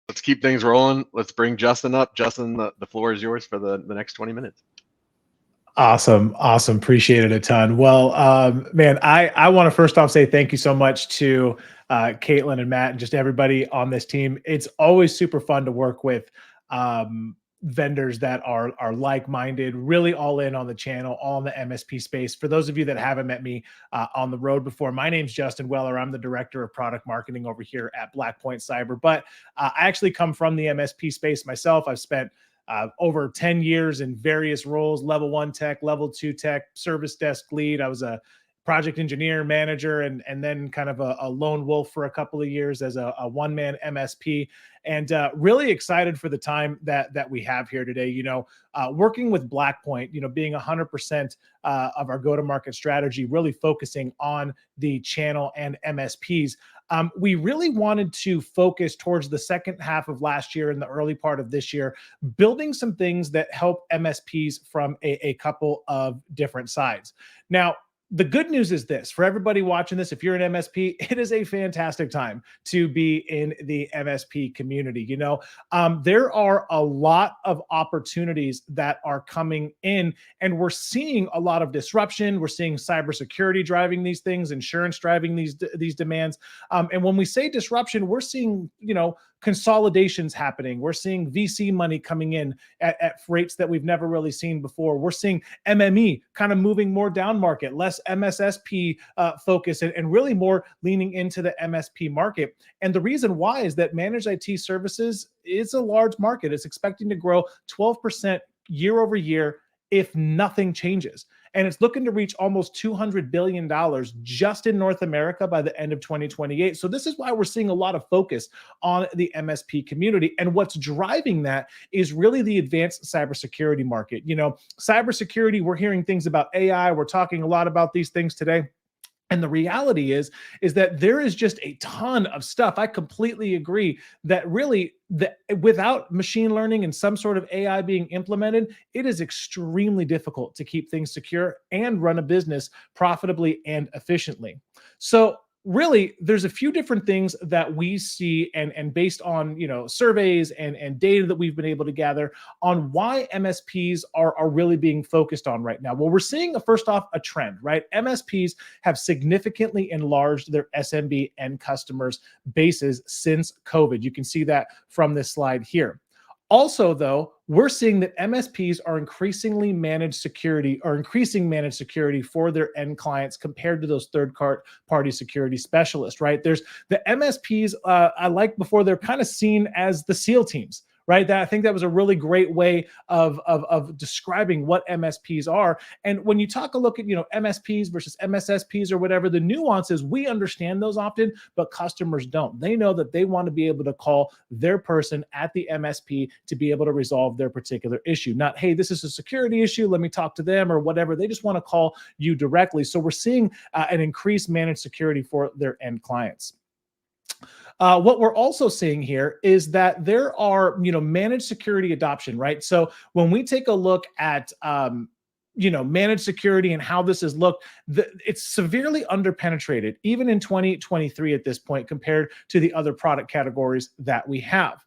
let's keep things rolling. Let's bring Justin up. Justin, the floor is yours for the next 20 minutes. Awesome. Awesome. Appreciate it a ton. Well, man, I want to first off say thank you so much to Caitlin and Matt and just everybody on this team. It's always super fun to work with vendors that are like-minded, really all in on the channel, all in the MSP space. For those of you that haven't met me on the road before, my name's Justin Weller. I'm the director of product marketing over here at Blackpoint Cyber, but I actually come from the MSP space myself. I've spent over 10 years in various roles, level 1 tech, level 2 tech, service desk lead. I was a project engineer, manager, and then kind of a lone wolf for a couple of years as a one-man MSP. And really excited for the time that we have here today. Working with Blackpoint, being 100% of our go-to-market strategy, really focusing on the channel and MSPs. We really wanted to focus towards the second half of last year and the early part of this year, building some things that help MSPs from a couple of different sides. Now, the good news is this, for everybody watching this, if you're an MSP, it is a fantastic time to be in the MSP community. There are a lot of opportunities that are coming in, and we're seeing a lot of disruption. We're seeing cybersecurity driving these things, insurance driving these demands. And when we say disruption, we're seeing, consolidations happening. We're seeing VC money coming in at rates that we've never really seen before. We're seeing MME kind of moving more down market, less MSSP focus, and really more leaning into the MSP market. And the reason why is that managed IT services is a large market. It's expecting to grow 12% year over year if nothing changes. And it's looking to reach almost $200 billion just in North America by the end of 2028. So this is why we're seeing a lot of focus on the MSP community. And what's driving that is really the advanced cybersecurity market. Cybersecurity, we're hearing things about AI. We're talking a lot about these things today. And the reality is that there is just a ton of stuff. I completely agree that really without machine learning and some sort of AI being implemented, it is extremely difficult to keep things secure and run a business profitably and efficiently. So really, there's a few different things that we see and based on surveys and data that we've been able to gather on why MSPs are really being focused on right now. Well, we're seeing first off a trend, right? MSPs have significantly enlarged their SMB end customers bases since COVID. You can see that from this slide here. Also, though, we're seeing that MSPs are increasing managed security for their end clients compared to those third-party security specialists, right? There's the MSPs, I like before, they're kind of seen as the SEAL teams, right? I think that was a really great way of describing what MSPs are. And when you look at MSPs versus MSSPs or whatever, the nuances, we understand those often, but customers don't. They know that they want to be able to call their person at the MSP to be able to resolve their particular issue. Not, hey, this is a security issue, let me talk to them or whatever. They just want to call you directly. So we're seeing an increased managed security for their end clients. What we're also seeing here is that there are, managed security adoption, right? So when we take a look at, managed security and how this has looked, it's severely underpenetrated, even in 2023 at this point, compared to the other product categories that we have.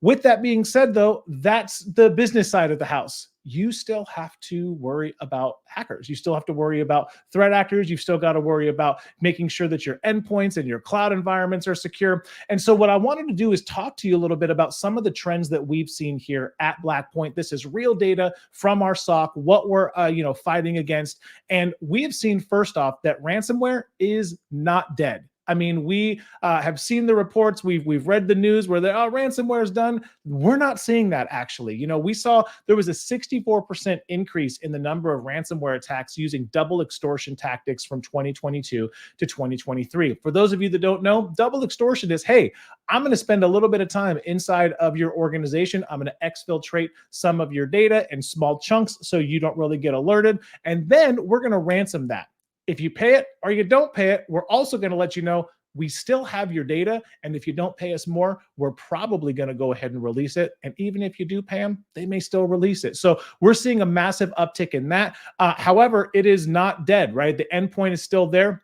With that being said, though, that's the business side of the house. You still have to worry about hackers. You still have to worry about threat actors. You've still got to worry about making sure that your endpoints and your cloud environments are secure. And so what I wanted to do is talk to you a little bit about some of the trends that we've seen here at Blackpoint. This is real data from our SOC, what we're fighting against. And we have seen, first off, that ransomware is not dead. I mean, we have seen the reports. We've read the news where ransomware is done. We're not seeing that, actually. We saw there was a 64% increase in the number of ransomware attacks using double extortion tactics from 2022 to 2023. For those of you that don't know, double extortion is, hey, I'm going to spend a little bit of time inside of your organization. I'm going to exfiltrate some of your data in small chunks so you don't really get alerted. And then we're going to ransom that. If you pay it or you don't pay it, we're also going to let you know we still have your data. And if you don't pay us more, we're probably going to go ahead and release it. And even if you do pay them, they may still release it. So we're seeing a massive uptick in that. However, it is not dead, right? The endpoint is still there.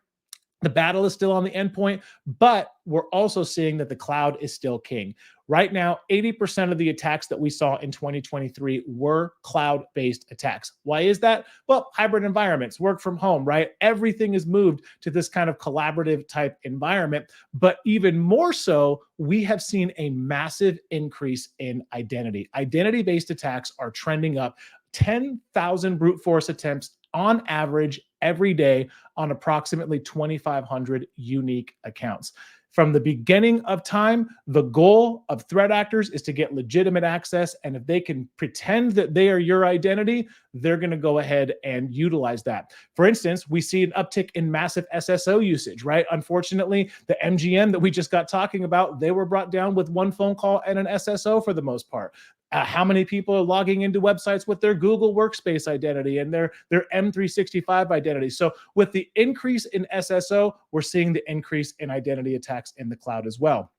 The battle is still on the endpoint, but we're also seeing that the cloud is still king. Right now, 80% of the attacks that we saw in 2023 were cloud-based attacks. Why is that? Well, hybrid environments, work from home, right? Everything is moved to this kind of collaborative type environment. But even more so, we have seen a massive increase in identity. Identity-based attacks are trending up. 10,000 brute force attempts on average every day on approximately 2,500 unique accounts. From the beginning of time, the goal of threat actors is to get legitimate access. And if they can pretend that they are your identity, they're going to go ahead and utilize that. For instance, we see an uptick in massive SSO usage, right? Unfortunately, the MGM that we just got talking about, they were brought down with one phone call and an SSO for the most part. How many people are logging into websites with their Google Workspace identity and their M365 identity? So with the increase in SSO, we're seeing the increase in identity attacks in the cloud as well.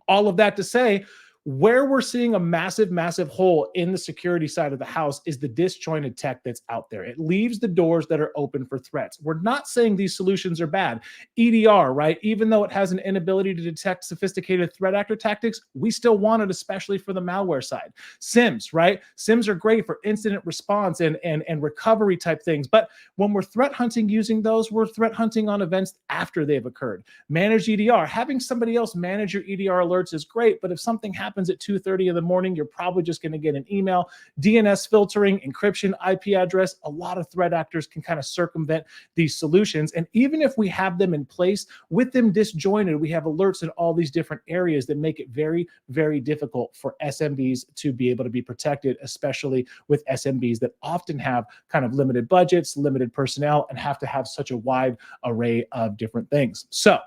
All of that to say, where we're seeing a massive, massive hole in the security side of the house is the disjointed tech that's out there. It leaves the doors that are open for threats. We're not saying these solutions are bad. EDR, right? Even though it has an inability to detect sophisticated threat actor tactics, we still want it, especially for the malware side. SIMs, right? SIMs are great for incident response and recovery type things. But when we're threat hunting using those, we're threat hunting on events after they've occurred. Managed EDR, having somebody else manage your EDR alerts is great, but if something happens at 2:30 in the morning, you're probably just going to get an email. DNS filtering, encryption, IP address, a lot of threat actors can kind of circumvent these solutions. And even if we have them in place, with them disjointed, we have alerts in all these different areas that make it very, very difficult for SMBs to be able to be protected, especially with SMBs that often have kind of limited budgets, limited personnel, and have to have such a wide array of different things. So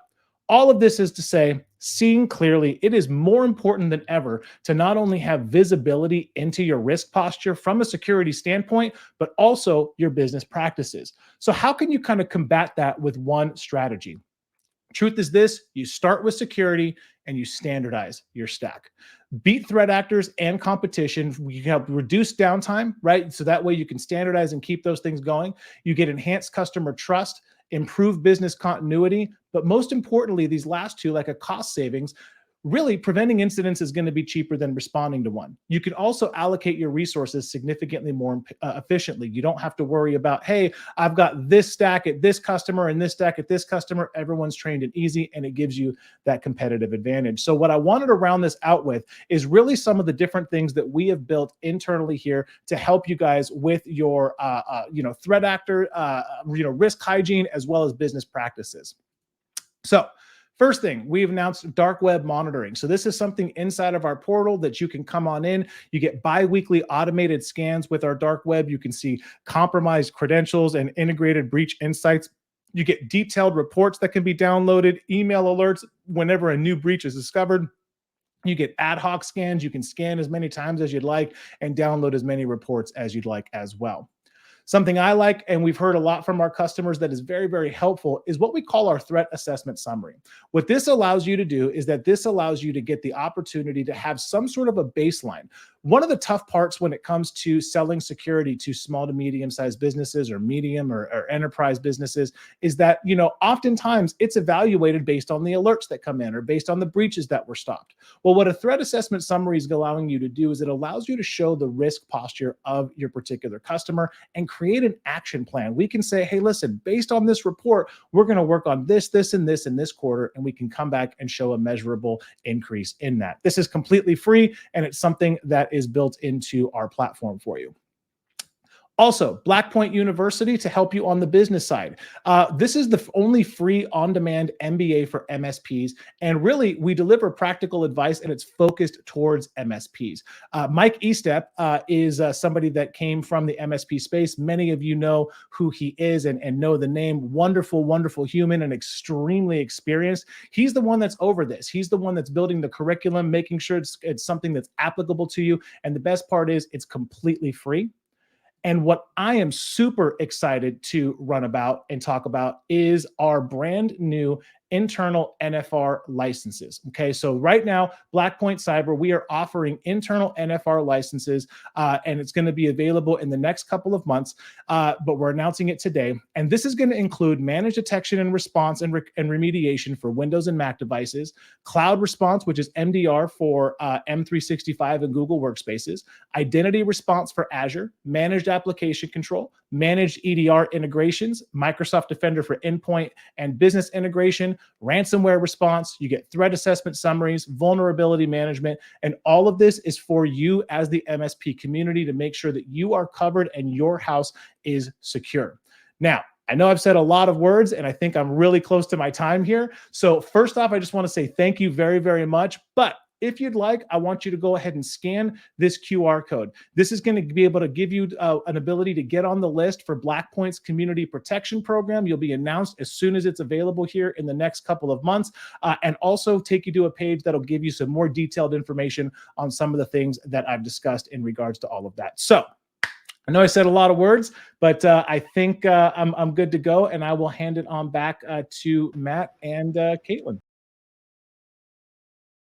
all of this is to say, seeing clearly, it is more important than ever to not only have visibility into your risk posture from a security standpoint, but also your business practices. So how can you kind of combat that with one strategy? Truth is this: you start with security and you standardize your stack. Beat threat actors and competition. We help reduce downtime, right? So that way you can standardize and keep those things going. You get enhanced customer trust, improve business continuity, but most importantly, these last two, like a cost savings, really preventing incidents is going to be cheaper than responding to one. You can also allocate your resources significantly more efficiently. You don't have to worry about, hey, I've got this stack at this customer and this stack at this customer. Everyone's trained and easy, and it gives you that competitive advantage. So what I wanted to round this out with is really some of the different things that we have built internally here to help you guys with your threat actor, risk hygiene, as well as business practices. So first thing, we've announced dark web monitoring. So this is something inside of our portal that you can come on in. You get bi-weekly automated scans with our dark web. You can see compromised credentials and integrated breach insights. You get detailed reports that can be downloaded, email alerts whenever a new breach is discovered. You get ad hoc scans. You can scan as many times as you'd like and download as many reports as you'd like as well. Something I like, and we've heard a lot from our customers that is very, very helpful, is what we call our threat assessment summary. What this allows you to do is that this allows you to get the opportunity to have some sort of a baseline. One of the tough parts when it comes to selling security to small to medium-sized businesses or medium or enterprise businesses is that, oftentimes it's evaluated based on the alerts that come in or based on the breaches that were stopped. Well, what a threat assessment summary is allowing you to do is it allows you to show the risk posture of your particular customer and create an action plan. We can say, hey, listen, based on this report, we're going to work on this, this, and this in this quarter, and we can come back and show a measurable increase in that. This is completely free, and it's something that is built into our platform for you. Also, Blackpoint University to help you on the business side. This is the only free on-demand MBA for MSPs. And really, we deliver practical advice and it's focused towards MSPs. Mike Estep is somebody that came from the MSP space. Many of you know who he is and know the name. Wonderful, wonderful human and extremely experienced. He's the one that's over this. He's the one that's building the curriculum, making sure it's something that's applicable to you. And the best part is it's completely free. And what I am super excited to run about and talk about is our brand new internal NFR licenses. Okay, so right now, Blackpoint Cyber, we are offering internal NFR licenses, and it's going to be available in the next couple of months, but we're announcing it today. And this is going to include managed detection and response and remediation for Windows and Mac devices, cloud response, which is MDR for M365 and Google Workspaces, identity response for Azure, managed application control, managed EDR integrations, Microsoft Defender for endpoint and business integration, ransomware response. You get threat assessment summaries, vulnerability management, and all of this is for you as the MSP community to make sure that you are covered and your house is secure. Now, I know I've said a lot of words and I think I'm really close to my time here. So first off, I just want to say thank you very, very much. But if you'd like, I want you to go ahead and scan this QR code. This is going to be able to give you an ability to get on the list for Blackpoint's Community Protection Program. You'll be announced as soon as it's available here in the next couple of months, and also take you to a page that'll give you some more detailed information on some of the things that I've discussed in regards to all of that. So I know I said a lot of words, but I think I'm good to go, and I will hand it on back to Matt and Caitlin.